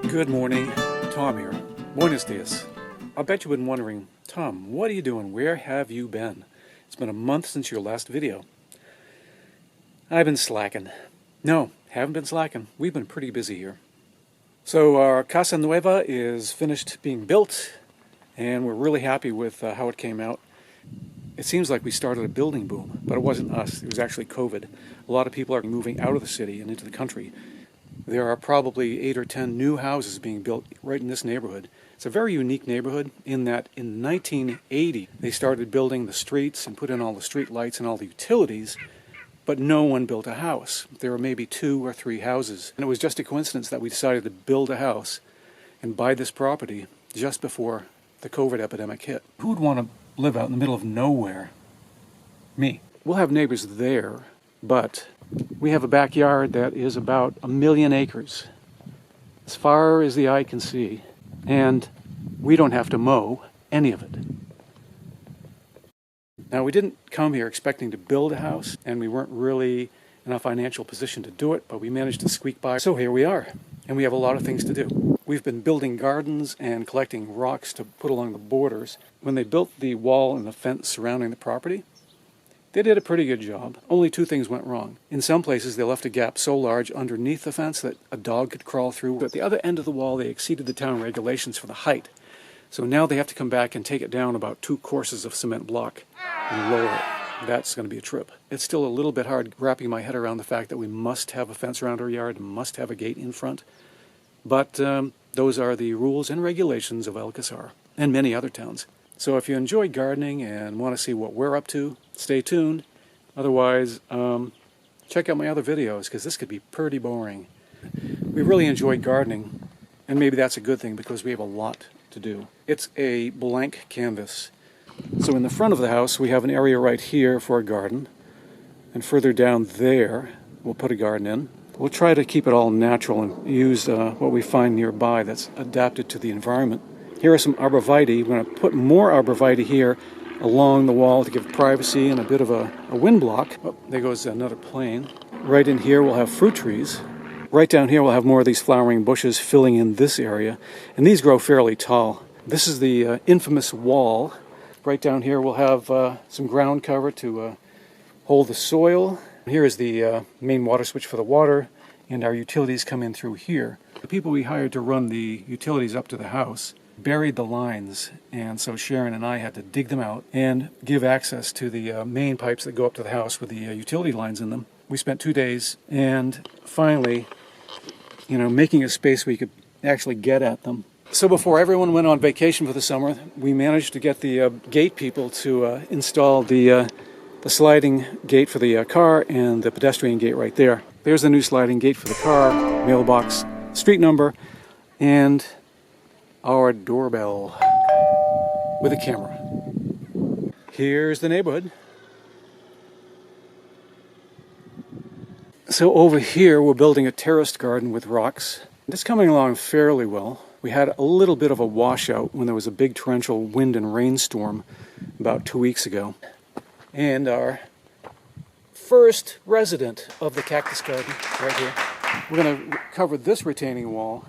Good morning, Tom here. Buenos dias. I bet you've been wondering, Tom, what are you doing? Where have you been? It's been a month since your last video. I've been slacking. No, haven't been slacking. We've been pretty busy here. So our Casa Nueva is finished being built, and we're really happy with how it came out. It seems like we started a building boom, but it wasn't us. It was actually COVID. A lot of people are moving out of the city and into the country. There are probably 8 or 10 new houses being built right in this neighborhood. It's a very unique neighborhood in that in 1980 they started building the streets and put in all the street lights and all the utilities, but no one built a house. There were maybe 2 or 3 houses. And it was just a coincidence that we decided to build a house and buy this property just before the COVID epidemic hit. Who would want to live out in the middle of nowhere? Me. We'll have neighbors there, but we have a backyard that is about 1 million acres, as far as the eye can see, and we don't have to mow any of it. Now, we didn't come here expecting to build a house, and we weren't really in a financial position to do it, but we managed to squeak by. So here we are, and we have a lot of things to do. We've been building gardens and collecting rocks to put along the borders. When they built the wall and the fence surrounding the property, they did a pretty good job. Only 2 things went wrong. In some places, they left a gap so large underneath the fence that a dog could crawl through. At the other end of the wall, they exceeded the town regulations for the height. So now they have to come back and take it down about 2 courses of cement block and lower it. That's going to be a trip. It's still a little bit hard wrapping my head around the fact that we must have a fence around our yard and must have a gate in front. But those are the rules and regulations of Alcazar and many other towns. So if you enjoy gardening and want to see what we're up to, stay tuned. Otherwise, check out my other videos, because this could be pretty boring. We really enjoy gardening, and maybe that's a good thing because we have a lot to do. It's a blank canvas. So in the front of the house, we have an area right here for a garden, and further down there, we'll put a garden in. We'll try to keep it all natural and use what we find nearby that's adapted to the environment. Here are some arborvitae. We're going to put more arborvitae here along the wall to give privacy and a bit of a wind block. Oh, there goes another plane. Right in here we'll have fruit trees. Right down here we'll have more of these flowering bushes filling in this area. And these grow fairly tall. This is the infamous wall. Right down here we'll have some ground cover to hold the soil. Here is the main water switch for the water, and our utilities come in through here. The people we hired to run the utilities up to the house buried the lines, and so Sharon and I had to dig them out and give access to the main pipes that go up to the house with the utility lines in them. We spent 2 days, and finally, making a space we could actually get at them. So before everyone went on vacation for the summer, we managed to get the gate people to install the sliding gate for the car and the pedestrian gate right there. There's the new sliding gate for the car, mailbox, street number, and our doorbell with a camera. Here's the neighborhood. So over here we're building a terraced garden with rocks. It's coming along fairly well. We had a little bit of a washout when there was a big torrential wind and rainstorm about 2 weeks ago. And our first resident of the cactus garden right here. We're going to cover this retaining wall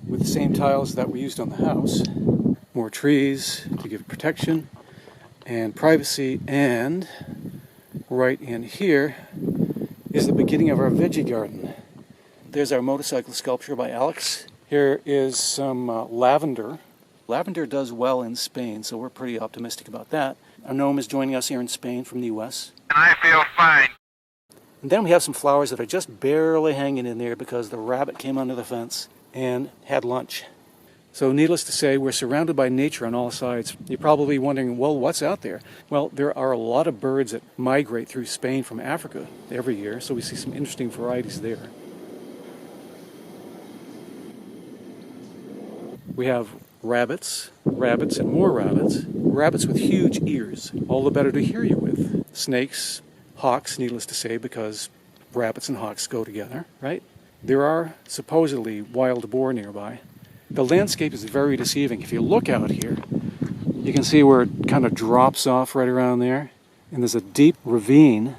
with the same tiles that we used on the house. More trees to give protection and privacy, and right in here is the beginning of our veggie garden. There's our motorcycle sculpture by Alex. Here is some lavender. Lavender does well in Spain, so we're pretty optimistic about that. Our gnome is joining us here in Spain from the US. I feel fine. And then we have some flowers that are just barely hanging in there because the rabbit came under the fence and had lunch. So needless to say, we're surrounded by nature on all sides. You're probably wondering, well, what's out there? Well, there are a lot of birds that migrate through Spain from Africa every year, so we see some interesting varieties there. We have rabbits, and more rabbits. Rabbits with huge ears, all the better to hear you with. Snakes, hawks, needless to say, because rabbits and hawks go together, right? There are supposedly wild boar nearby. The landscape is very deceiving. If you look out here, you can see where it kind of drops off right around there, and there's a deep ravine.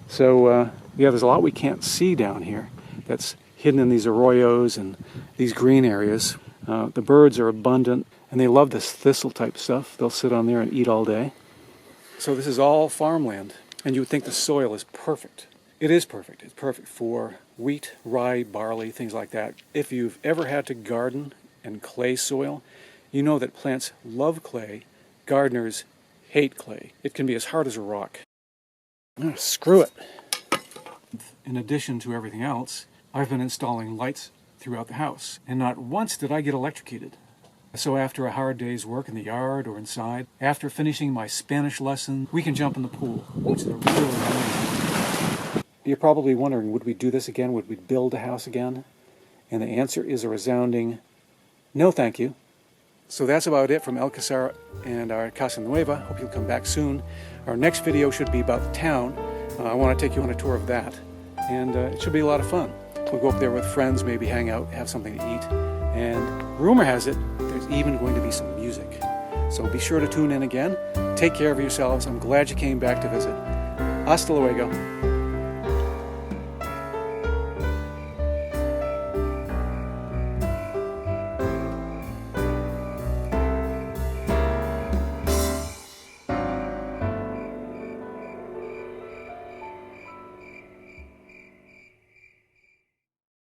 So, there's a lot we can't see down here that's hidden in these arroyos and these green areas. The birds are abundant, and they love this thistle type stuff. They'll sit on there and eat all day. So this is all farmland, and you would think the soil is perfect. It is perfect. It's perfect for wheat, rye, barley, things like that. If you've ever had to garden in clay soil, you know that plants love clay, gardeners hate clay. It can be as hard as a rock. Screw it. In addition to everything else, I've been installing lights throughout the house, and not once did I get electrocuted. So after a hard day's work in the yard or inside, after finishing my Spanish lesson, we can jump in the pool, which is a really amazing. You're probably wondering, would we do this again? Would we build a house again? And the answer is a resounding no, thank you. So that's about it from El Casar and our Casa Nueva. Hope you'll come back soon. Our next video should be about the town. I want to take you on a tour of that. And it should be a lot of fun. We'll go up there with friends, maybe hang out, have something to eat. And rumor has it, there's even going to be some music. So be sure to tune in again. Take care of yourselves. I'm glad you came back to visit. Hasta luego.